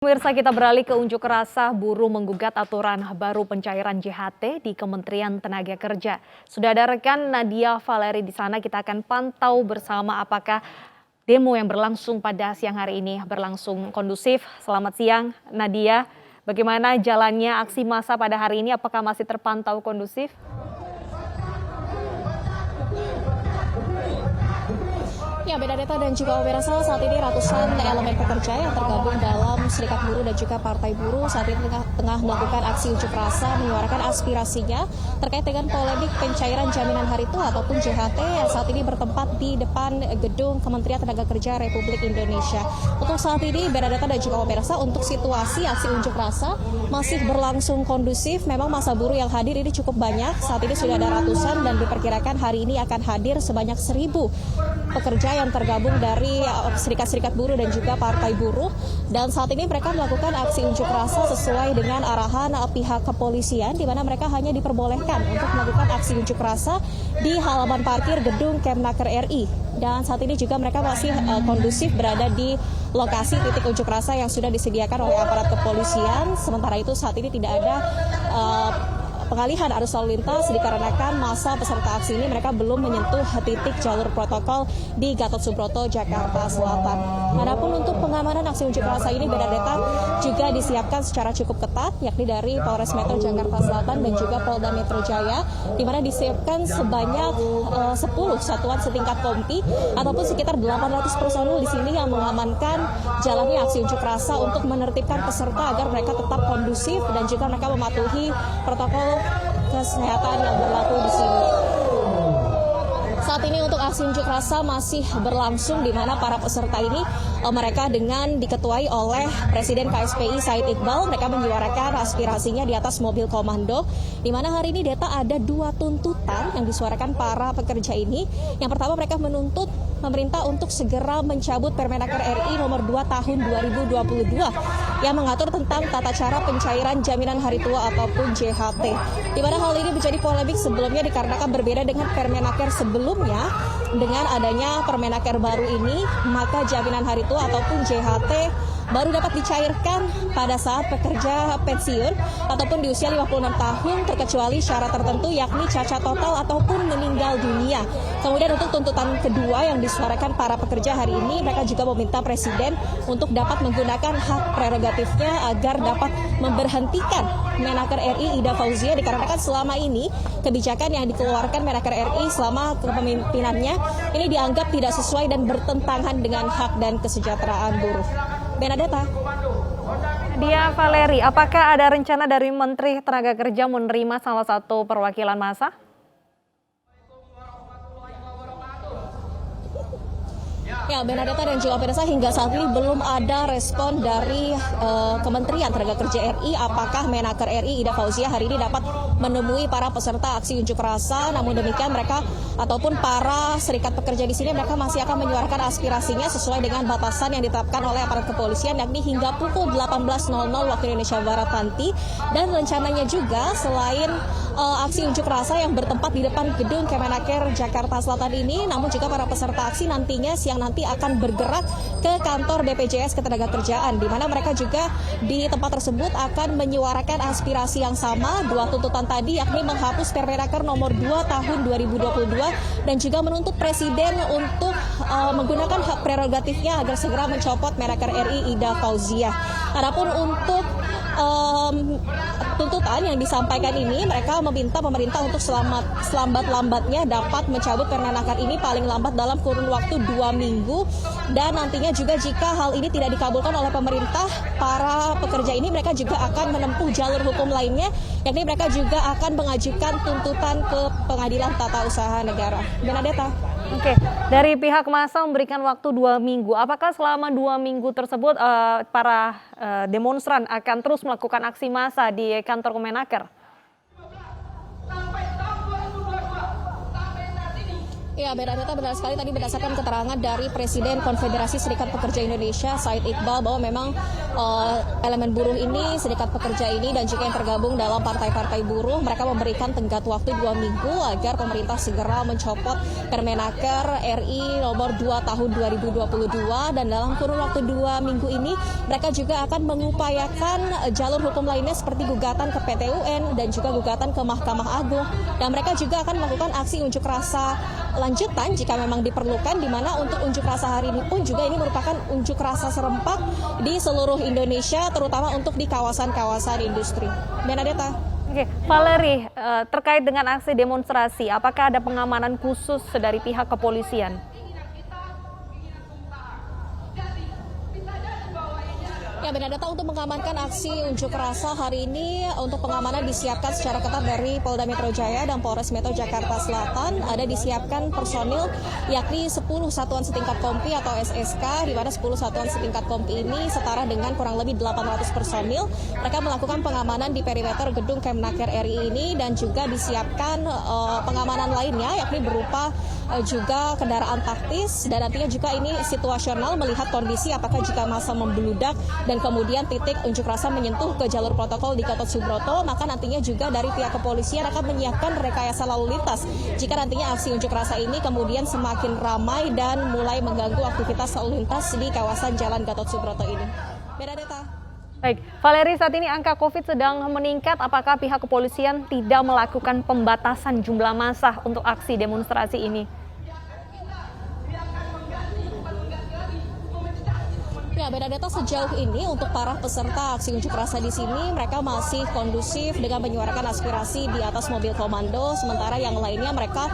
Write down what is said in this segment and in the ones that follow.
Pemirsa, kita beralih ke unjuk rasa buruh menggugat aturan baru pencairan JHT di Kementerian Tenaga Kerja. Sudah ada rekan Nadia Valeri di sana, kita akan pantau bersama apakah demo yang berlangsung pada siang hari ini berlangsung kondusif. Selamat siang Nadia, bagaimana jalannya aksi massa pada hari ini, apakah masih terpantau kondusif? Ya, Benedetta dan juga pemirsa, saat ini ratusan elemen pekerja yang tergabung dalam Serikat Buruh dan juga Partai Buruh saat ini tengah melakukan aksi unjuk rasa menyuarakan aspirasinya terkait dengan polemik pencairan jaminan hari tua ataupun JHT yang saat ini bertempat di depan gedung Kementerian Tenaga Kerja Republik Indonesia. Untuk saat ini, Benedetta dan juga pemirsa, untuk situasi aksi unjuk rasa masih berlangsung kondusif. Memang massa buruh yang hadir ini cukup banyak. Saat ini sudah ada ratusan dan diperkirakan hari ini akan hadir sebanyak 1.000 pekerja yang tergabung dari serikat-serikat buruh dan juga partai buruh. Dan saat ini mereka melakukan aksi unjuk rasa sesuai dengan arahan pihak kepolisian, di mana mereka hanya diperbolehkan untuk melakukan aksi unjuk rasa di halaman parkir gedung Kemnaker RI. Dan saat ini juga mereka masih kondusif berada di lokasi titik unjuk rasa yang sudah disediakan oleh aparat kepolisian. Sementara itu saat ini tidak ada pengalihan arus lalu lintas dikarenakan masa peserta aksi ini mereka belum menyentuh titik jalur protokol di Gatot Subroto, Jakarta Selatan. Adapun untuk pengamanan aksi unjuk rasa ini, Benedetta, juga disiapkan secara cukup ketat, yakni dari Polres Metro Jakarta Selatan dan juga Polda Metro Jaya, di mana disiapkan sebanyak 10 satuan setingkat kompi ataupun sekitar 800 personil di sini yang mengamankan jalannya aksi unjuk rasa untuk menertibkan peserta agar mereka tetap kondusif dan juga mereka mematuhi protokol kesehatan yang berlaku di sini. Saat ini untuk aksi unjuk rasa masih berlangsung, di mana para peserta ini mereka dengan diketuai oleh Presiden KSPI Said Iqbal. Mereka menyuarakan aspirasinya di atas mobil komando, di mana hari ini ada 2 tuntutan yang disuarakan para pekerja ini. Yang pertama, mereka menuntut pemerintah untuk segera mencabut Permenaker RI nomor 2 tahun 2022 yang mengatur tentang tata cara pencairan jaminan hari tua ataupun JHT. Di mana hal ini menjadi polemik sebelumnya dikarenakan berbeda dengan Permenaker sebelumnya. Dengan adanya Permenaker baru ini, maka jaminan hari tua ataupun JHT baru dapat dicairkan pada saat pekerja pensiun ataupun di usia 56 tahun terkecuali syarat tertentu, yakni cacat total ataupun meninggal dunia. Kemudian untuk tuntutan kedua yang disuarakan para pekerja hari ini, mereka juga meminta Presiden untuk dapat menggunakan hak prerogatifnya agar dapat memberhentikan Menaker RI Ida Fauzia, dikarenakan selama ini kebijakan yang dikeluarkan Menaker RI selama kepemimpinannya ini dianggap tidak sesuai dan bertentangan dengan hak dan kesejahteraan buruh. Benedetta. Nadia Valeri, apakah ada rencana dari Menteri Tenaga Kerja menerima salah satu perwakilan massa? Ya, Benedetta dan juga pemirsa, hingga saat ini belum ada respon dari Kementerian Tenaga Kerja RI apakah Menaker RI Ida Fauzia hari ini dapat menemui para peserta aksi unjuk rasa. Namun demikian mereka ataupun para serikat pekerja di sini mereka masih akan menyuarakan aspirasinya sesuai dengan batasan yang ditetapkan oleh aparat kepolisian, yakni hingga pukul 18.00 waktu Indonesia Barat nanti. Dan rencananya juga selain aksi unjuk rasa yang bertempat di depan gedung Kemenaker Jakarta Selatan ini, namun juga para peserta aksi nantinya siang nanti akan bergerak ke kantor BPJS Ketenagakerjaan, di mana mereka juga di tempat tersebut akan menyuarakan aspirasi yang sama, 2 tuntutan tadi, yakni menghapus Permenaker nomor 2 tahun 2022 dan juga menuntut Presiden untuk menggunakan hak prerogatifnya agar segera mencopot Menaker RI Ida Fauzia. Adapun untuk tuntutan yang disampaikan ini, mereka meminta pemerintah untuk selambat-lambatnya dapat mencabut Permenaker ini paling lambat dalam kurun waktu 2 minggu. Dan nantinya juga jika hal ini tidak dikabulkan oleh pemerintah, para pekerja ini mereka juga akan menempuh jalur hukum lainnya, yakni mereka juga akan mengajukan tuntutan ke Pengadilan Tata Usaha Negara. Benedetta. Oke, dari pihak massa memberikan waktu 2 minggu. Apakah selama 2 minggu tersebut para demonstran akan terus melakukan aksi massa di kantor Kemenaker? Ya, Benedetta, benar sekali tadi berdasarkan keterangan dari Presiden Konfederasi Serikat Pekerja Indonesia, Said Iqbal, bahwa memang elemen buruh ini, serikat pekerja ini, dan juga yang tergabung dalam partai-partai buruh, mereka memberikan tenggat waktu 2 minggu agar pemerintah segera mencopot Permenaker RI nomor 2 tahun 2022, dan dalam kurun waktu 2 minggu ini, mereka juga akan mengupayakan jalur hukum lainnya seperti gugatan ke PT UN dan juga gugatan ke Mahkamah Agung, dan mereka juga akan melakukan aksi unjuk rasa lanjutan jika memang diperlukan, di mana untuk unjuk rasa hari ini pun juga ini merupakan unjuk rasa serempak di seluruh Indonesia, terutama untuk di kawasan-kawasan industri. Benedetta. Oke, Valerie, terkait dengan aksi demonstrasi, apakah ada pengamanan khusus dari pihak kepolisian? Ya, Benedetta, untuk mengamankan aksi unjuk rasa hari ini, untuk pengamanan disiapkan secara ketat dari Polda Metro Jaya dan Polres Metro Jakarta Selatan. Ada disiapkan personil yakni 10 satuan setingkat kompi atau SSK, di mana 10 satuan setingkat kompi ini setara dengan kurang lebih 800 personil. Mereka melakukan pengamanan di perimeter gedung Kemnaker RI ini, dan juga disiapkan pengamanan lainnya yakni berupa juga kendaraan taktis, dan nantinya juga ini situasional melihat kondisi apakah jika massa membludak dan kemudian titik unjuk rasa menyentuh ke jalur protokol di Gatot Subroto, maka nantinya juga dari pihak kepolisian akan menyiapkan rekayasa lalu lintas jika nantinya aksi unjuk rasa ini kemudian semakin ramai dan mulai mengganggu aktivitas lalu lintas di kawasan Jalan Gatot Subroto ini. Benedetta. Baik, Valerie, saat ini angka COVID sedang meningkat. Apakah pihak kepolisian tidak melakukan pembatasan jumlah massa untuk aksi demonstrasi ini? Ya, Benedetta, sejauh ini untuk para peserta aksi unjuk rasa di sini, mereka masih kondusif dengan menyuarakan aspirasi di atas mobil komando, sementara yang lainnya mereka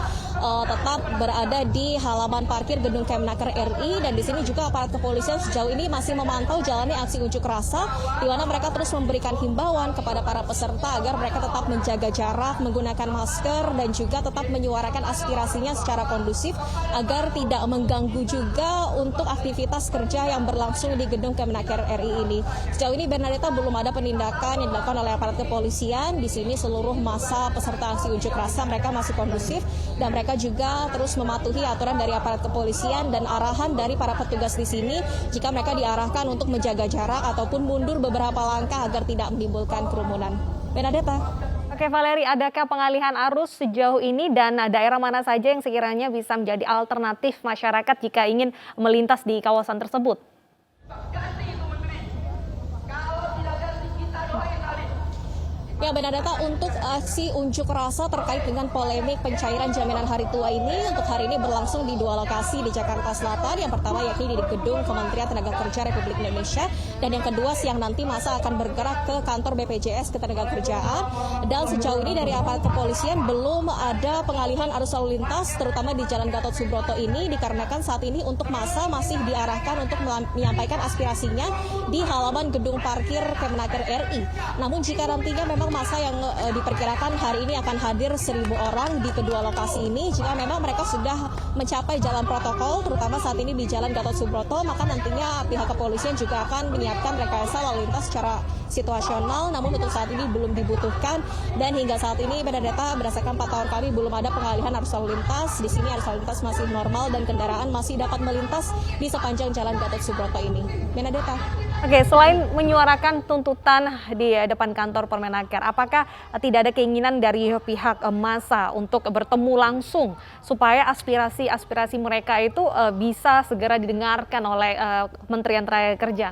tetap berada di halaman parkir gedung Kemnaker RI, dan di sini juga aparat kepolisian sejauh ini masih memantau jalannya aksi unjuk rasa, di mana mereka terus memberikan himbauan kepada para peserta agar mereka tetap menjaga jarak, menggunakan masker, dan juga tetap menyuarakan aspirasinya secara kondusif agar tidak mengganggu juga untuk aktivitas kerja yang berlangsung di gedung Kemnaker RI ini. Sejauh ini, Benedetta, belum ada penindakan yang dilakukan oleh aparat kepolisian. Di sini seluruh massa peserta aksi unjuk rasa mereka masih kondusif, dan mereka juga terus mematuhi aturan dari aparat kepolisian dan arahan dari para petugas di sini jika mereka diarahkan untuk menjaga jarak ataupun mundur beberapa langkah agar tidak menimbulkan kerumunan. Benedetta. Oke, Valerie, adakah pengalihan arus sejauh ini dan daerah mana saja yang sekiranya bisa menjadi alternatif masyarakat jika ingin melintas di kawasan tersebut? Ya, Benedetta, untuk aksi unjuk rasa terkait dengan polemik pencairan jaminan hari tua ini, untuk hari ini berlangsung di 2 lokasi di Jakarta Selatan. Yang pertama yakni di gedung Kementerian Tenaga Kerja Republik Indonesia, dan yang kedua siang nanti masa akan bergerak ke kantor BPJS Ketenagakerjaan. Dan sejauh ini dari aparat kepolisian belum ada pengalihan arus lalu lintas, terutama di Jalan Gatot Subroto ini, dikarenakan saat ini untuk masa masih diarahkan untuk menyampaikan aspirasinya di halaman gedung parkir Kemnaker RI. Namun jika nantinya memang masa yang diperkirakan hari ini akan hadir 1.000 orang di kedua lokasi ini, jika memang mereka sudah mencapai jalan protokol, terutama saat ini di Jalan Gatot Subroto, maka nantinya pihak kepolisian juga akan menyiapkan rekayasa lalu lintas secara situasional. Namun untuk saat ini belum dibutuhkan, dan hingga saat ini, Benedetta, berdasarkan pantauan kami belum ada pengalihan arus lalu lintas. Di sini arus lalu lintas masih normal dan kendaraan masih dapat melintas di sepanjang Jalan Gatot Subroto ini. Benedetta. Oke, selain menyuarakan tuntutan di depan kantor Permenaker, apakah tidak ada keinginan dari pihak massa untuk bertemu langsung supaya aspirasi mereka itu bisa segera didengarkan oleh Kementerian Tenaga Kerja?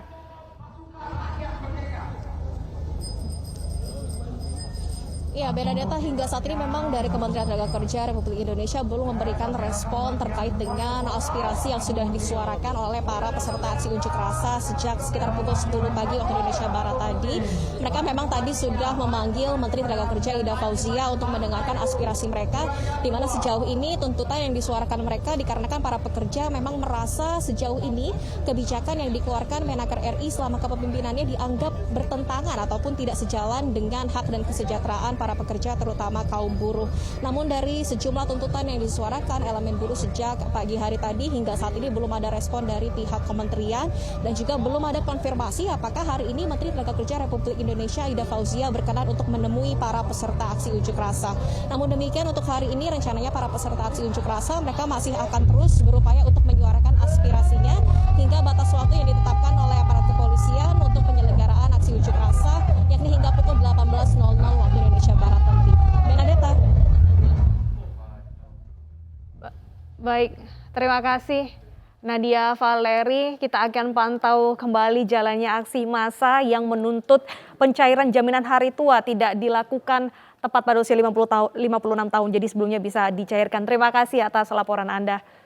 Ya, Benedetta, hingga saat ini memang dari Kementerian Tenaga Kerja Republik Indonesia belum memberikan respon terkait dengan aspirasi yang sudah disuarakan oleh para peserta aksi unjuk rasa sejak sekitar pukul 10 pagi waktu Indonesia Barat tadi. Mereka memang tadi sudah memanggil Menteri Tenaga Kerja Ida Fauzia untuk mendengarkan aspirasi mereka, di mana sejauh ini tuntutan yang disuarakan mereka dikarenakan para pekerja memang merasa sejauh ini kebijakan yang dikeluarkan Menaker RI selama kepemimpinannya dianggap bertentangan ataupun tidak sejalan dengan hak dan kesejahteraan para pekerja terutama kaum buruh. Namun dari sejumlah tuntutan yang disuarakan elemen buruh sejak pagi hari tadi hingga saat ini belum ada respon dari pihak kementerian dan juga belum ada konfirmasi apakah hari ini Menteri Tenaga Kerja Republik Indonesia Ida Fauzia berkenan untuk menemui para peserta aksi unjuk rasa. Namun demikian untuk hari ini rencananya para peserta aksi unjuk rasa mereka masih akan terus berupaya untuk menyuarakan aspirasinya hingga batas waktu yang ditetapkan oleh aparat kepolisian untuk penyelenggaraan aksi unjuk rasa yakni hingga pukul 18.00 waktu Indonesia Barat nanti. Benedetta. Baik, terima kasih Nadia Valeri. Kita akan pantau kembali jalannya aksi massa yang menuntut pencairan jaminan hari tua tidak dilakukan tepat pada usia 56 tahun. Jadi sebelumnya bisa dicairkan. Terima kasih atas laporan Anda.